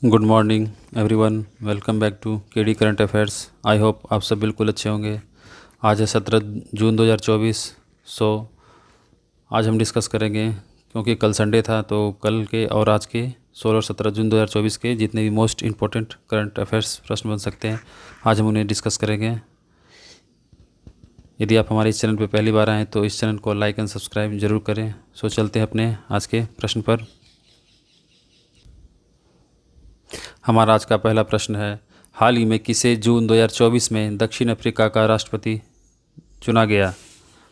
Good morning everyone, welcome back to KD current affairs. I hope आप सब बिल्कुल अच्छे होंगे। आज है 17 जून 2024। सो आज हम डिस्कस करेंगे, क्योंकि कल संडे था तो कल के और आज के 16 और 17 जून 2024 के जितने भी मोस्ट इम्पोर्टेंट करंट अफेयर्स प्रश्न बन सकते हैं, आज हम उन्हें डिस्कस करेंगे। यदि आप हमारे इस चैनल पर पहली बार आएँ तो इस चैनल को लाइक एंड सब्सक्राइब जरूर करें। सो चलते हैं अपने आज के प्रश्न पर। हमारा आज का पहला प्रश्न है, हाल ही में किसे जून 2024 में दक्षिण अफ्रीका का राष्ट्रपति चुना गया?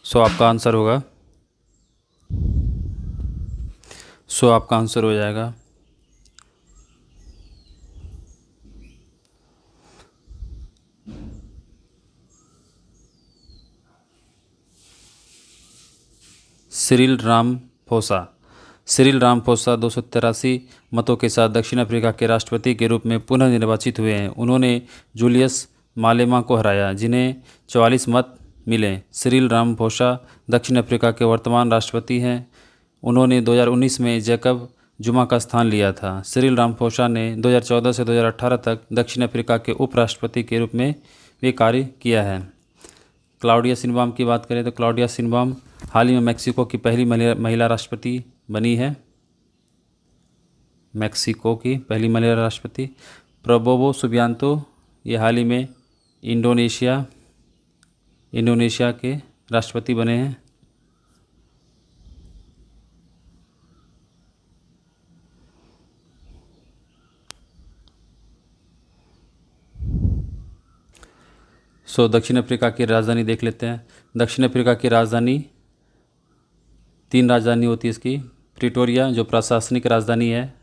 आपका आंसर होगा, आपका आंसर हो जाएगा सिरिल रामाफोसा। सिरिल रामाफोसा 283 मतों के साथ दक्षिण अफ्रीका के राष्ट्रपति के रूप में पुनः निर्वाचित हुए हैं। उन्होंने जूलियस मालेमा को हराया, जिन्हें 44 मत मिले। सिरिल रामाफोसा दक्षिण अफ्रीका के वर्तमान राष्ट्रपति हैं। उन्होंने 2019 में जैकब जुमा का स्थान लिया था। सिरिल रामाफोसा ने 2014 से 2018 तक दक्षिण अफ्रीका के उपराष्ट्रपति के रूप में भी कार्य किया है। क्लाउडिया शिनबाम की बात करें तो क्लाउडिया शिनबाम हाल ही में मैक्सिको की पहली महिला राष्ट्रपति बनी है। मैक्सिको की पहली महिला राष्ट्रपति। प्रबोवो सुबियांतो ये हाल ही में इंडोनेशिया के राष्ट्रपति बने हैं। दक्षिण अफ्रीका की राजधानी देख लेते हैं। दक्षिण अफ्रीका की राजधानी, 3 राजधानी होती है इसकी। प्रिटोरिया जो प्रशासनिक राजधानी है,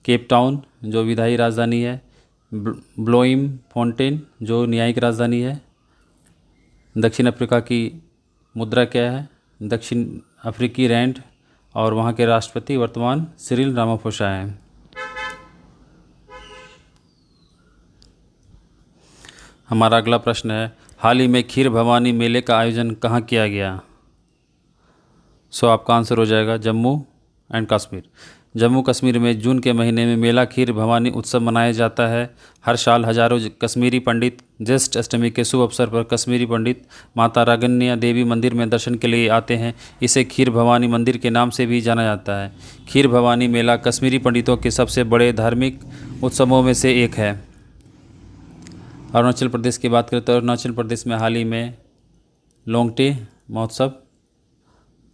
केप टाउन जो विधायी राजधानी है, ब्लोइमफोंटेन जो न्यायिक राजधानी है। दक्षिण अफ्रीका की मुद्रा क्या है? दक्षिण अफ्रीकी रैंड, और वहाँ के राष्ट्रपति वर्तमान सिरिल रामाफोसा हैं। हमारा अगला प्रश्न है, हाल ही में खीर भवानी मेले का आयोजन कहाँ किया गया? आपका आंसर हो जाएगा जम्मू एंड कश्मीर। जम्मू कश्मीर में जून के महीने में मेला खीर भवानी उत्सव मनाया जाता है। हर साल हजारों कश्मीरी पंडित ज्येष्ठ अष्टमी के शुभ अवसर पर कश्मीरी पंडित माता रागन्या देवी मंदिर में दर्शन के लिए आते हैं। इसे खीर भवानी मंदिर के नाम से भी जाना जाता है। खीर भवानी मेला कश्मीरी पंडितों के सबसे बड़े धार्मिक उत्सवों में से एक है। अरुणाचल प्रदेश की बात करें तो अरुणाचल प्रदेश में हाल ही में लोंगटे महोत्सव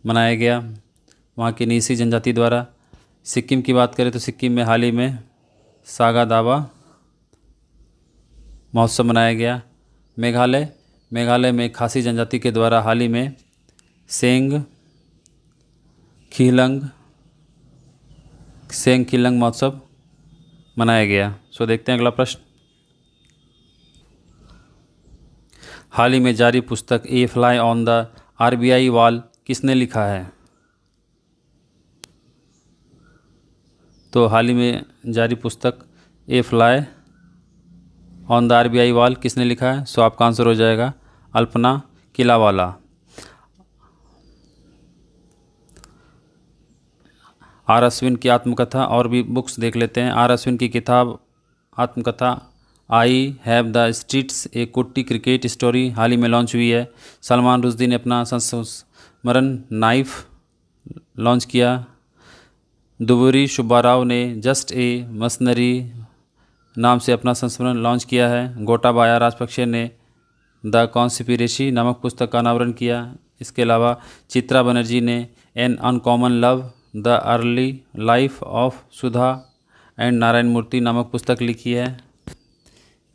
मनाया गया, वहाँ की नीसी जनजाति द्वारा। सिक्किम की बात करें तो सिक्किम में हाल ही में सागा दावा महोत्सव मनाया गया। मेघालय में खासी जनजाति के द्वारा हाल ही में सेंग खिलंग महोत्सव मनाया गया। देखते हैं अगला प्रश्न। हाल ही में जारी पुस्तक a fly on the RBI wall किसने लिखा है? हाल ही में जारी पुस्तक a fly on the RBI wall किसने लिखा है? आपका आंसर हो जाएगा अल्पना किलावाला। आर अश्विन की आत्मकथा और भी बुक्स देख लेते हैं। आर अश्विन की किताब आत्मकथा आई हैव द स्ट्रीट्स ए कुट्टी क्रिकेट स्टोरी हाल ही में लॉन्च हुई है। सलमान रुश्दी ने अपना संस्मरण नाइफ लॉन्च किया। दुबुरी सुब्बाराव ने जस्ट ए मसनरी नाम से अपना संस्मरण लॉन्च किया है। गोटाबाया राजपक्षे ने द कॉन्स्पिरेसी नामक पुस्तक का अनावरण किया। इसके अलावा चित्रा बनर्जी ने an uncommon love the early life of Sudha and Narayana Murthy नामक पुस्तक लिखी है।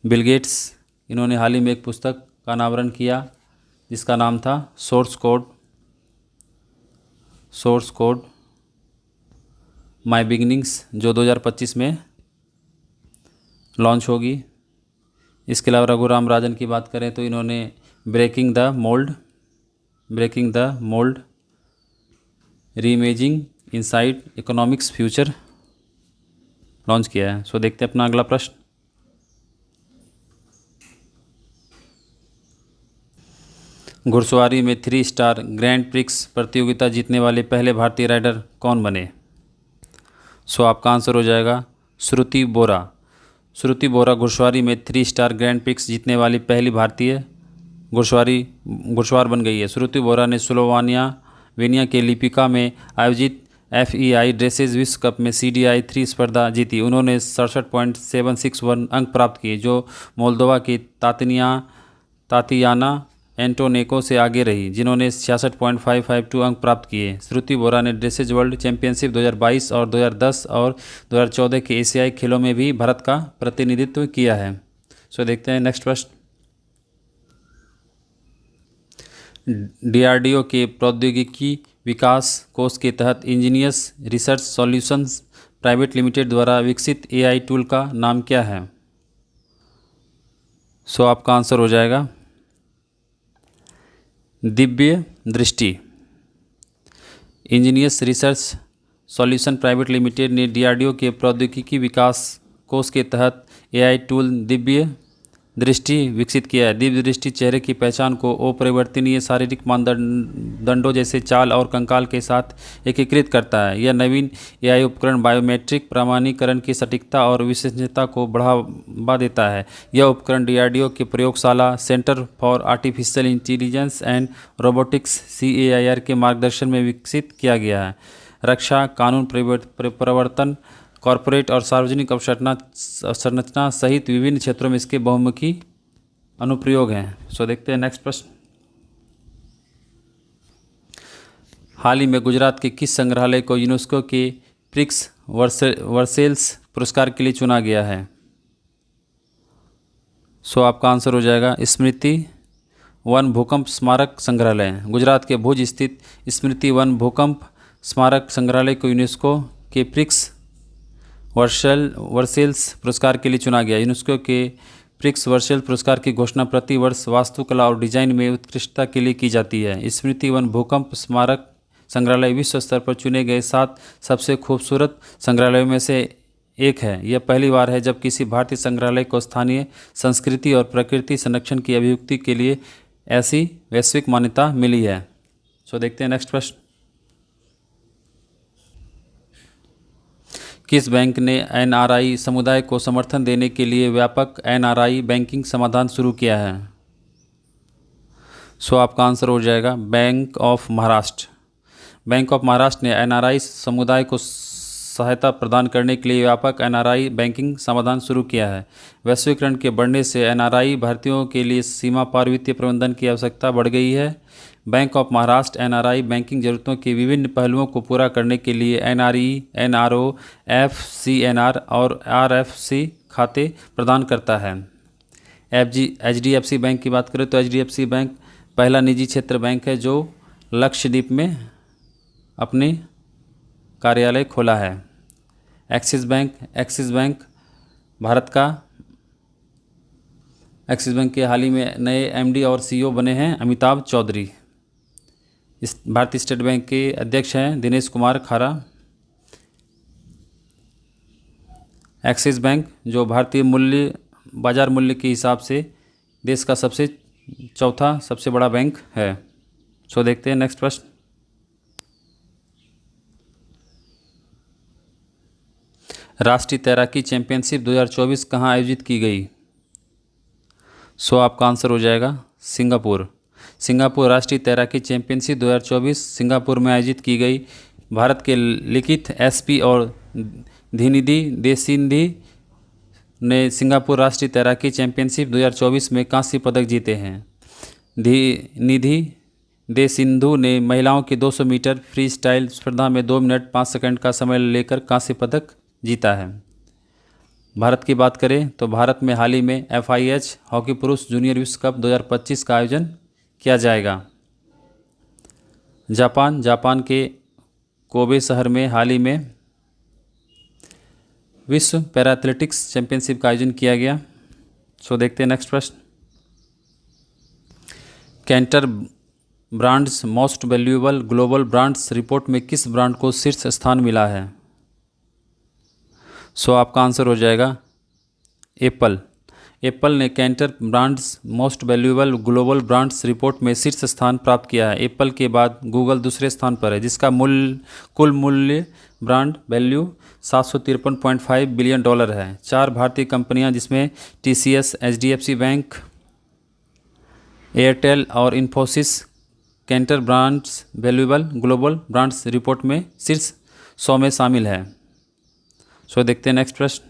बिल गेट्स, इन्होंने हाल ही में एक पुस्तक का अनावरण किया जिसका नाम था सोर्स कोड माय बिगिनिंग्स, जो 2025 में लॉन्च होगी। इसके अलावा रघुराम राजन की बात करें तो इन्होंने breaking the mould reimagining inside economics future launch किया है। देखते हैं अपना अगला प्रश्न। घुड़सवारी में 3 स्टार ग्रैंड प्रिक्स प्रतियोगिता जीतने वाले पहले भारतीय राइडर कौन बने? आपका आंसर हो जाएगा श्रुति बोरा। श्रुति बोरा घुड़सवारी में 3 स्टार ग्रैंड प्रिक्स जीतने वाली पहली भारतीय घुड़सवार बन गई है। श्रुति बोरा ने वेनिया के लिपिका में आयोजित FEI ड्रेसेज विश्व कप में CDI 3 स्पर्धा जीती। उन्होंने 67.761 अंक प्राप्त किए, जो मोल्दोवा की तातियाना एंटोनेको से आगे रही, जिन्होंने 66.552 अंक प्राप्त किए। श्रुति बोरा ने ड्रेसेज वर्ल्ड चैंपियनशिप 2022 और 2010 और 2014 के एशियाई खेलों में भी भारत का प्रतिनिधित्व किया है। सो देखते हैं नेक्स्ट प्रश्न। DRDO के प्रौद्योगिकी विकास कोष के तहत engineers research solutions private limited द्वारा विकसित AI टूल का नाम क्या है? सो आपका आंसर हो जाएगा दिव्य दृष्टि। Engineers research solution private limited ने DRDO के प्रौद्योगिकी विकास कोष के तहत AI टूल दिव्य दृष्टि विकसित किया है। दिव्य दृष्टि चेहरे की पहचान को अपरिवर्तनीय शारीरिक मानदंडों जैसे चाल और कंकाल के साथ एकीकृत करता है। यह नवीन AI उपकरण बायोमेट्रिक प्रमाणीकरण की सटीकता और विश्वसनीयता को बढ़ावा देता है। यह उपकरण DRDO के प्रयोगशाला centre for artificial intelligence and robotics CAIR के मार्गदर्शन में विकसित किया गया है। रक्षा, कानून प्रवर्तन, कॉरपोरेट और सार्वजनिक अवसंरचना सहित विभिन्न क्षेत्रों में इसके बहुमुखी अनुप्रयोग हैं। सो देखते हैं नेक्स्ट प्रश्न। हाल ही में गुजरात के किस संग्रहालय को यूनेस्को के प्रिक्स वर्सेल्स पुरस्कार के लिए चुना गया है? सो आपका आंसर हो जाएगा स्मृति वन भूकंप स्मारक संग्रहालय। गुजरात के भुज स्थित स्मृति वन भूकंप स्मारक संग्रहालय को यूनेस्को के प्रिक्स वर्सेल्स पुरस्कार के लिए चुना गया। यूनेस्को के प्रिक्स वर्सेल्स पुरस्कार की घोषणा प्रति वर्ष वास्तुकला और डिजाइन में उत्कृष्टता के लिए की जाती है। स्मृति वन भूकंप स्मारक संग्रहालय विश्व स्तर पर चुने गए 7 सबसे खूबसूरत संग्रहालयों में से एक है। यह पहली बार है जब किसी भारतीय संग्रहालय को स्थानीय संस्कृति और प्रकृति संरक्षण की अभिव्यक्ति के लिए ऐसी वैश्विक मान्यता मिली है। सो देखते हैं नेक्स्ट प्रश्न। किस बैंक ने NRI समुदाय को समर्थन देने के लिए व्यापक NRI बैंकिंग समाधान शुरू किया है? सो आपका आंसर हो जाएगा bank of Maharashtra. Bank of Maharashtra ने NRI समुदाय को सहायता प्रदान करने के लिए व्यापक NRI बैंकिंग समाधान शुरू किया है। वैश्वीकरण के बढ़ने से NRI भारतीयों के लिए सीमा पार वित्तीय प्रबंधन की आवश्यकता बढ़ गई है। Bank of Maharashtra NRI banking जरूरतों के विभिन्न पहलुओं को पूरा करने के लिए NRE, NRO, FCNR और RFC खाते प्रदान करता है। HDFC बैंक की बात करें तो HDFC बैंक पहला निजी क्षेत्र बैंक है जो लक्षद्वीप में अपने कार्यालय खोला है। एक्सिस बैंक भारत का एक्सिस बैंक के हाल ही में नए MD और CEO बने हैं अमिताभ चौधरी। इस भारतीय स्टेट बैंक के अध्यक्ष हैं दिनेश कुमार खारा। एक्सिस बैंक जो भारतीय बाजार मूल्य के हिसाब से देश का चौथा सबसे बड़ा बैंक है। सो देखते हैं नेक्स्ट प्रश्न। राष्ट्रीय तैराकी चैंपियनशिप 2024 कहाँ आयोजित की गई? सो आपका आंसर हो जाएगा सिंगापुर राष्ट्रीय तैराकी चैंपियनशिप 2024 सिंगापुर में आयोजित की गई। भारत के लिखित SP और धिनिधि देसिंधी ने सिंगापुर राष्ट्रीय तैराकी चैंपियनशिप 2024 में कांस्य पदक जीते हैं। धिनिधि दे सिंधु ने महिलाओं की 200 मीटर फ्री स्टाइल स्पर्धा में 2 मिनट 5 सेकंड का समय लेकर कांस्य पदक जीता है। भारत की बात करें तो भारत में हाल ही में FIH हॉकी पुरुष जूनियर विश्व कप 2025 का आयोजन किया जाएगा। जापान के कोबे शहर में हाल ही में विश्व पैरा एथलेटिक्स चैंपियनशिप का आयोजन किया गया। सो देखते हैं नेक्स्ट प्रश्न। Kantar brands most valuable global brands report में किस ब्रांड को शीर्ष स्थान मिला है? सो आपका आंसर हो जाएगा एप्पल ने Kantar brands most valuable global brands report में शीर्ष स्थान प्राप्त किया है। एप्पल के बाद गूगल दूसरे स्थान पर है, जिसका कुल मूल्य ब्रांड वैल्यू 753.5 बिलियन डॉलर है। 4 भारतीय कंपनियां जिसमें TCS, HDFC बैंक, एयरटेल और Infosys Kantar brands valuable global brands report में शीर्ष 100 में शामिल है। सो देखते हैं नेक्स्ट प्रश्न।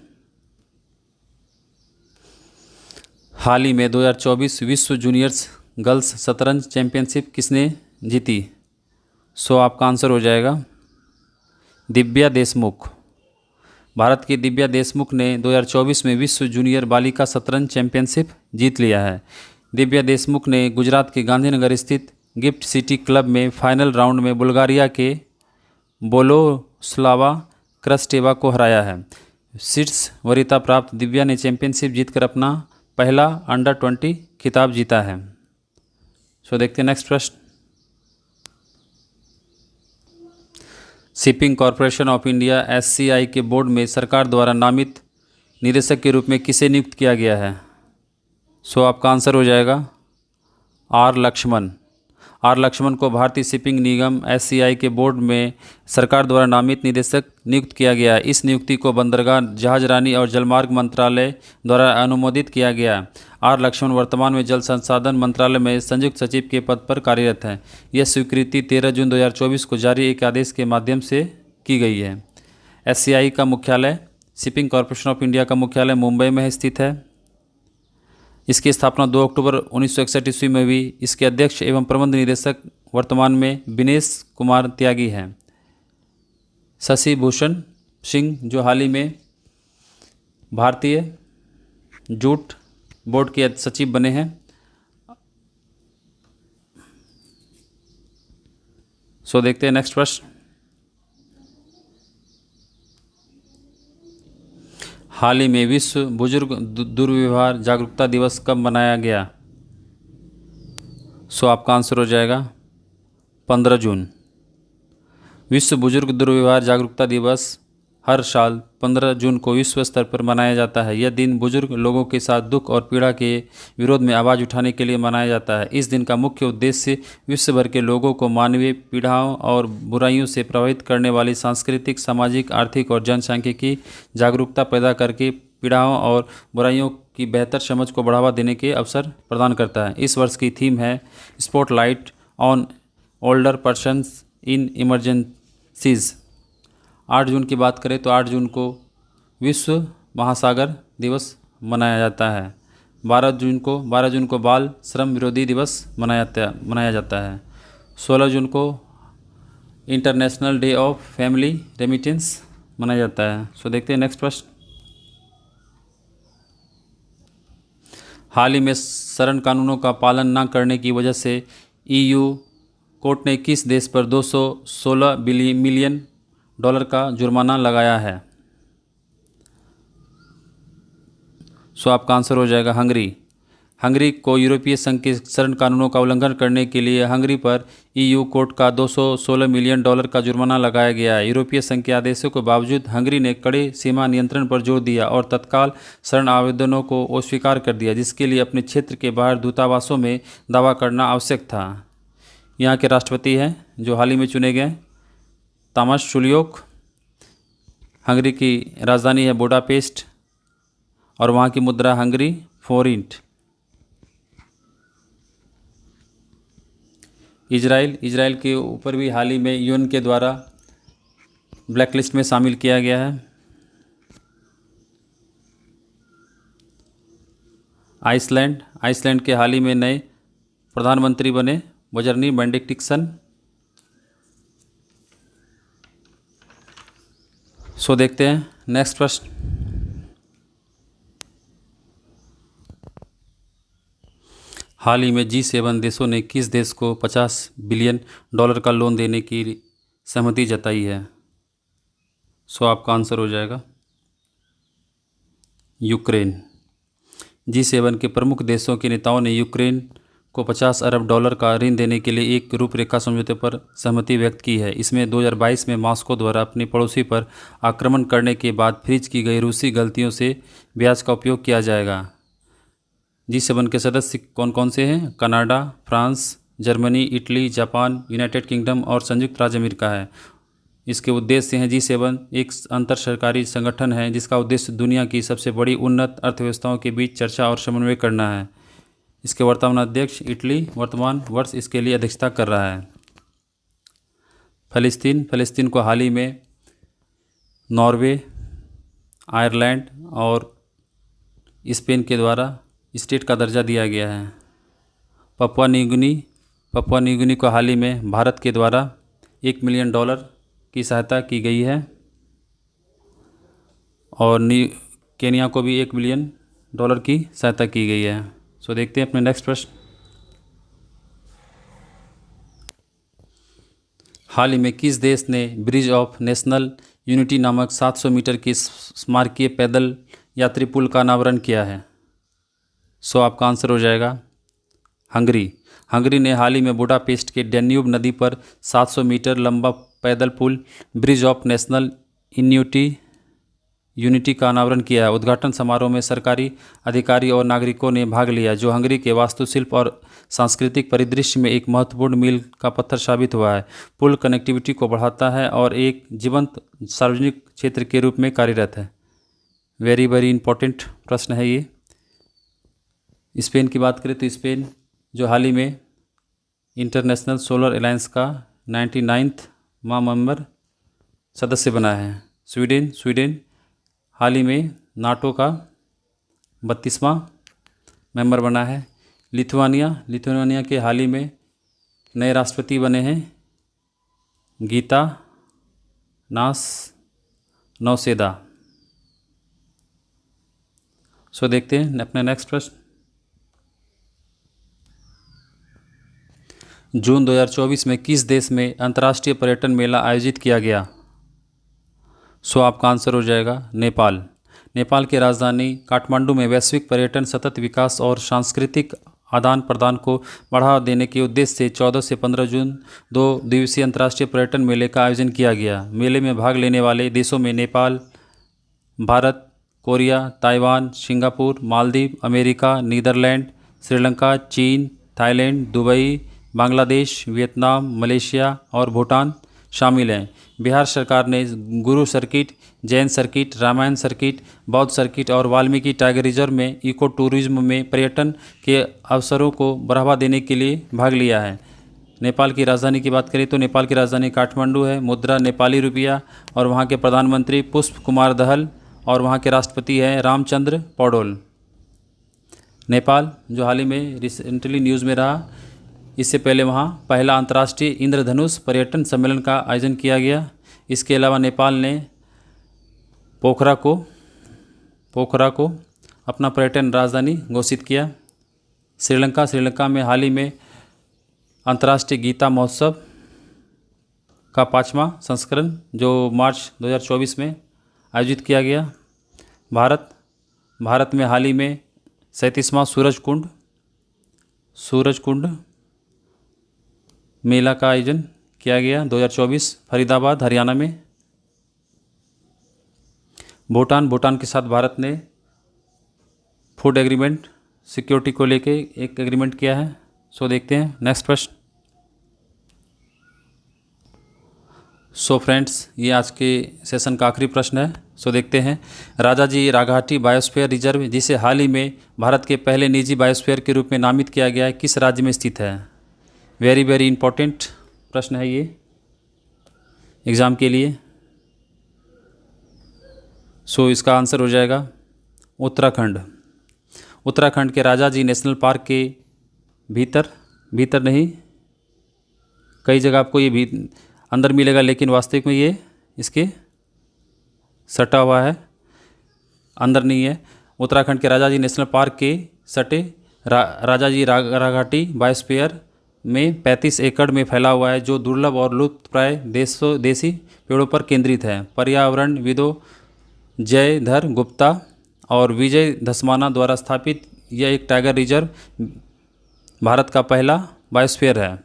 हाल ही में 2024 विश्व जूनियर्स गर्ल्स शतरंज चैंपियनशिप किसने जीती? सो आपका आंसर हो जाएगा दिव्या देशमुख। भारत की दिव्या देशमुख ने 2024 में विश्व जूनियर बालिका शतरंज चैंपियनशिप जीत लिया है। दिव्या देशमुख ने गुजरात के गांधीनगर स्थित गिफ्ट सिटी क्लब में फाइनल राउंड में बुल्गारिया के बोलोस्लावा क्रस्टेवा को हराया है। शीर्ष वरीयता प्राप्त दिव्या ने चैंपियनशिप जीतकर अपना पहला अंडर-20 खिताब जीता है। सो देखते हैं नेक्स्ट प्रश्न। Shipping corporation of India SCI के बोर्ड में सरकार द्वारा नामित निदेशक के रूप में किसे नियुक्त किया गया है? सो आपका आंसर हो जाएगा R लक्ष्मण। R लक्ष्मण को भारतीय शिपिंग निगम SCI के बोर्ड में सरकार द्वारा नामित निदेशक नियुक्त किया गया। इस नियुक्ति को बंदरगाह, जहाजरानी और जलमार्ग मंत्रालय द्वारा अनुमोदित किया गया। R लक्ष्मण वर्तमान में जल संसाधन मंत्रालय में संयुक्त सचिव के पद पर कार्यरत हैं। यह स्वीकृति 13 जून 2024 को जारी एक आदेश के माध्यम से की गई है। SCI का मुख्यालय, शिपिंग कॉरपोरेशन ऑफ इंडिया का मुख्यालय मुंबई में स्थित है। इसकी स्थापना 2 अक्टूबर 1961 ईस्वी में हुई। इसके अध्यक्ष एवं प्रबंध निदेशक वर्तमान में विनेश कुमार त्यागी हैं। शशि भूषण सिंह जो हाल ही में भारतीय जूट बोर्ड के सचिव बने हैं। सो देखते हैं नेक्स्ट प्रश्न। हाल ही में विश्व बुजुर्ग दुर्व्यवहार जागरूकता दिवस कब मनाया गया? सो आपका आंसर हो जाएगा 15 जून। विश्व बुजुर्ग दुर्व्यवहार जागरूकता दिवस हर साल 15 जून को विश्व स्तर पर मनाया जाता है। यह दिन बुजुर्ग लोगों के साथ दुख और पीड़ा के विरोध में आवाज़ उठाने के लिए मनाया जाता है। इस दिन का मुख्य उद्देश्य विश्व भर के लोगों को मानवीय पीड़ाओं और बुराइयों से प्रभावित करने वाली सांस्कृतिक, सामाजिक, आर्थिक और जनसांख्यिकी जागरूकता पैदा करके पीड़ाओं और बुराइयों की बेहतर समझ को बढ़ावा देने के अवसर प्रदान करता है। इस वर्ष की थीम है spotlight on older persons in emergencies. 8 जून की बात करें तो 8 जून को विश्व महासागर दिवस मनाया जाता है। 12 जून को बाल श्रम विरोधी दिवस मनाया जाता है। 16 जून को international day of family remittance मनाया जाता है। सो देखते हैं नेक्स्ट प्रश्न। हाल ही में शरण कानूनों का पालन न करने की वजह से EU कोर्ट ने किस देश पर 216 मिलियन डॉलर का जुर्माना लगाया है? सो आपका आंसर हो जाएगा हंगरी। हंगरी को यूरोपीय संघ के शरण कानूनों का उल्लंघन करने के लिए हंगरी पर EU कोर्ट का 216 मिलियन डॉलर का जुर्माना लगाया गया है। यूरोपीय संघ के आदेशों के बावजूद हंगरी ने कड़े सीमा नियंत्रण पर जोर दिया और तत्काल शरण आवेदनों को अस्वीकार कर दिया, जिसके लिए अपने क्षेत्र के बाहर दूतावासों में दावा करना आवश्यक था। यहाँ के राष्ट्रपति हैं जो हाल ही में चुने गए, तामस शुलियोक। हंगरी की राजधानी है बुडापेस्ट और वहाँ की मुद्रा हंगरी फोरिंट। इजराइल के ऊपर भी हाल ही में यूएन के द्वारा ब्लैकलिस्ट में शामिल किया गया है। आइसलैंड के हाल ही में नए प्रधानमंत्री बने वजरनी बेनेडिक्टसन। सो देखते हैं नेक्स्ट प्रश्न। हाल ही में G7 देशों ने किस देश को 50 बिलियन डॉलर का लोन देने की सहमति जताई है? सो आपका आंसर हो जाएगा यूक्रेन। G7 के प्रमुख देशों के नेताओं ने यूक्रेन को 50 अरब डॉलर का ऋण देने के लिए एक रूपरेखा समझौते पर सहमति व्यक्त की है। इसमें 2022 में मॉस्को द्वारा अपने पड़ोसी पर आक्रमण करने के बाद फ्रीज की गई रूसी गलतियों से ब्याज का उपयोग किया जाएगा। G7 के सदस्य कौन कौन से हैं? Canada, France, Germany, Italy, Japan, United kingdom और संयुक्त राज्य अमेरिका है। इसके उद्देश्य हैं G7 एक अंतर सरकारी संगठन है जिसका उद्देश्य दुनिया की सबसे बड़ी उन्नत अर्थव्यवस्थाओं के बीच चर्चा और समन्वय करना है। इसके वर्तमान अध्यक्ष इटली वर्तमान वर्ष इसके लिए अध्यक्षता कर रहा है। फ़लस्तीन को हाल ही में नॉर्वे, आयरलैंड और स्पेन के द्वारा स्टेट का दर्जा दिया गया है। पपुआ न्यू गिनी को हाल ही में भारत के द्वारा $1 मिलियन की सहायता की गई है और केनिया को भी $1 मिलियन की सहायता की गई है। सो देखते हैं अपने नेक्स्ट प्रश्न। हाल ही में किस देश ने ब्रिज ऑफ नेशनल यूनिटी नामक 700 मीटर की स्मारकीय पैदल यात्री पुल का अनावरण किया है? सो आपका आंसर हो जाएगा हंगरी ने हाल ही में बुडापेस्ट के डैन्यूब नदी पर 700 मीटर लंबा पैदल पुल ब्रिज ऑफ नेशनल यूनिटी का अनावरण किया है। उद्घाटन समारोह में सरकारी अधिकारी और नागरिकों ने भाग लिया, जो हंगरी के वास्तुशिल्प और सांस्कृतिक परिदृश्य में एक महत्वपूर्ण मील का पत्थर साबित हुआ है। पुल कनेक्टिविटी को बढ़ाता है और एक जीवंत सार्वजनिक क्षेत्र के रूप में कार्यरत है। वेरी वेरी इंपॉर्टेंट प्रश्न है ये। स्पेन की बात करें तो स्पेन जो हाल ही में इंटरनेशनल सोलर अलायंस का 99वां मेंबर सदस्य बना है। स्वीडन हाल ही में नाटो का 32वां मेंबर बना है। लिथुआनिया के हाल ही में नए राष्ट्रपति बने हैं गीतानास नौसेदा। सो देखते हैं अपना नेक्स्ट प्रश्न। जून 2024 में किस देश में अंतर्राष्ट्रीय पर्यटन मेला आयोजित किया गया? सो आपका आंसर हो जाएगा नेपाल की राजधानी काठमांडू में वैश्विक पर्यटन सतत विकास और सांस्कृतिक आदान प्रदान को बढ़ावा देने के उद्देश्य से 14 से 15 जून 2 दिवसीय अंतर्राष्ट्रीय पर्यटन मेले का आयोजन किया गया। मेले में भाग लेने वाले देशों में Nepal, Bharat, Korea, Taiwan, Singapore, Maldives, America, Netherlands, Sri Lanka, चीन, Thailand, Dubai, Bangladesh, Vietnam, Malaysia और भूटान शामिल हैं। बिहार सरकार ने गुरु circuit, Jain circuit, Ramayan circuit, बौद्ध सर्किट और वाल्मीकि टाइगर रिजर्व में इको टूरिज्म में पर्यटन के अवसरों को बढ़ावा देने के लिए भाग लिया है। नेपाल की राजधानी की बात करें तो नेपाल की राजधानी काठमांडू है। मुद्रा नेपाली रुपया और वहाँ के प्रधानमंत्री पुष्प कुमार दहल और वहाँ के राष्ट्रपति हैं रामचंद्र पौडेल। नेपाल जो हाल ही में रिसेंटली न्यूज़ में रहा, इससे पहले वहाँ पहला अंतर्राष्ट्रीय इंद्रधनुष पर्यटन सम्मेलन का आयोजन किया गया। इसके अलावा नेपाल ने पोखरा को अपना पर्यटन राजधानी घोषित किया। श्रीलंका में हाल ही में अंतर्राष्ट्रीय गीता महोत्सव का 5वां संस्करण जो मार्च 2024 में आयोजित किया गया। भारत में हाल ही में 37वां सूरज कुंड मेला का आयोजन किया गया 2024 फरीदाबाद हरियाणा में। भूटान के साथ भारत ने फूड एग्रीमेंट सिक्योरिटी को लेके एक एग्रीमेंट किया है। सो देखते हैं नेक्स्ट प्रश्न। सो फ्रेंड्स, ये आज के सेशन का आखिरी प्रश्न है। सो देखते हैं, राजाजी राघाटी बायोस्फीयर रिजर्व, जिसे हाल ही में भारत के पहले निजी बायोस्फीयर के रूप में नामित किया गया है, किस राज्य में स्थित है? वेरी वेरी इंपॉर्टेंट प्रश्न है ये एग्ज़ाम के लिए। सो इसका आंसर हो जाएगा उत्तराखंड के राजाजी नेशनल पार्क के भीतर नहीं, कई जगह आपको ये भी अंदर मिलेगा, लेकिन वास्तविक में ये इसके सटा हुआ है, अंदर नहीं है। उत्तराखंड के राजाजी नेशनल पार्क के सटे राजाजी राघाटी बायोस्फीयर में 35 एकड़ में फैला हुआ है, जो दुर्लभ और लुप्तप्राय देसी पेड़ों पर केंद्रित है। पर्यावरणविदों जयधर गुप्ता और विजय धस्माना द्वारा स्थापित यह एक टाइगर रिजर्व भारत का पहला बायोस्फीयर है।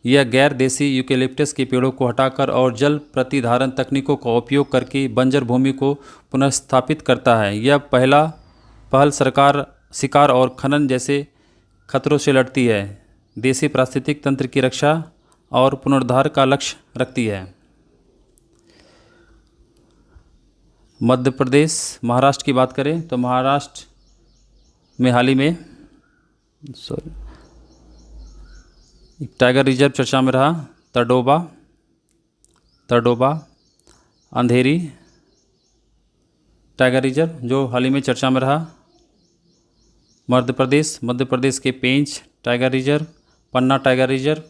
यह गैर देसी यूकेलिप्टस के पेड़ों को हटाकर और जल प्रतिधारण तकनीकों का उपयोग करके बंजर भूमि को पुनर्स्थापित करता है। यह पहल सरकार शिकार और खनन जैसे खतरों से लड़ती है, देसी पारिस्थितिक तंत्र की रक्षा और पुनरुद्धार का लक्ष्य रखती है। मध्य प्रदेश। महाराष्ट्र की बात करें तो महाराष्ट्र में हाल ही में टाइगर रिजर्व चर्चा में रहा, तडोबा अंधेरी टाइगर रिजर्व जो हाल ही में चर्चा में रहा। मध्य प्रदेश के पेंच टाइगर रिजर्व, पन्ना टाइगर रिजर्व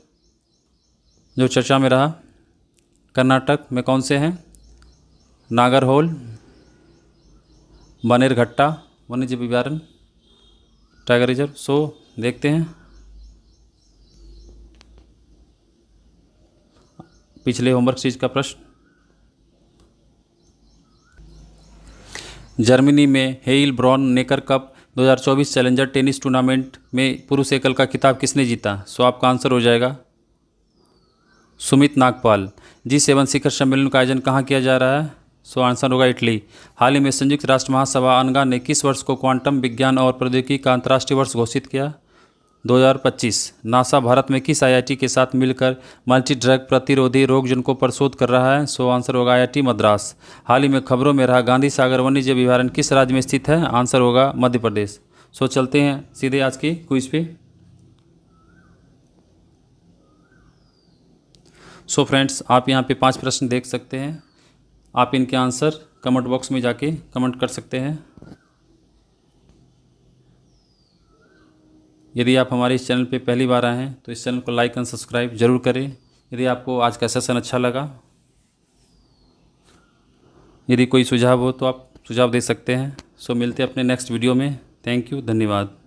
जो चर्चा में रहा। कर्नाटक में कौन से हैं? नागरहोल, बनेरघट्टा वन्यजीव अभयारण्य टाइगर रिजर्व। सो देखते हैं पिछले होमवर्क सीरीज का प्रश्न। जर्मनी में Heilbronn Neckar cup 2024 challenger tennis tournament में पुरुष एकल का खिताब किसने जीता? सो आपका आंसर हो जाएगा सुमित नागपाल। G7 शिखर सम्मेलन का आयोजन कहाँ किया जा रहा है? सो आंसर होगा इटली। हाल ही में संयुक्त राष्ट्र महासभा अनगा ने किस वर्ष को क्वांटम विज्ञान और प्रौद्योगिकी का अंतर्राष्ट्रीय वर्ष घोषित किया? 2025। नासा भारत में किस IIT के साथ मिलकर मल्टी ड्रग प्रतिरोधी रोगजनकों पर शोध कर रहा है? सो आंसर होगा IIT मद्रास। हाल ही में खबरों में रहा गांधी सागर वन्यजीव अभयारण्य किस राज्य में स्थित है? आंसर होगा मध्य प्रदेश। सो चलते हैं सीधे आज की क्विज पे। सो फ्रेंड्स, आप यहाँ पे 5 प्रश्न देख सकते हैं। आप इनके आंसर कमेंट बॉक्स में जाके कमेंट कर सकते हैं। यदि आप हमारे इस चैनल पे पहली बार आए हैं तो इस चैनल को लाइक एंड सब्सक्राइब जरूर करें। यदि आपको आज का सेशन अच्छा लगा, यदि कोई सुझाव हो तो आप सुझाव दे सकते हैं। सो मिलते हैं अपने नेक्स्ट वीडियो में। थैंक यू, धन्यवाद।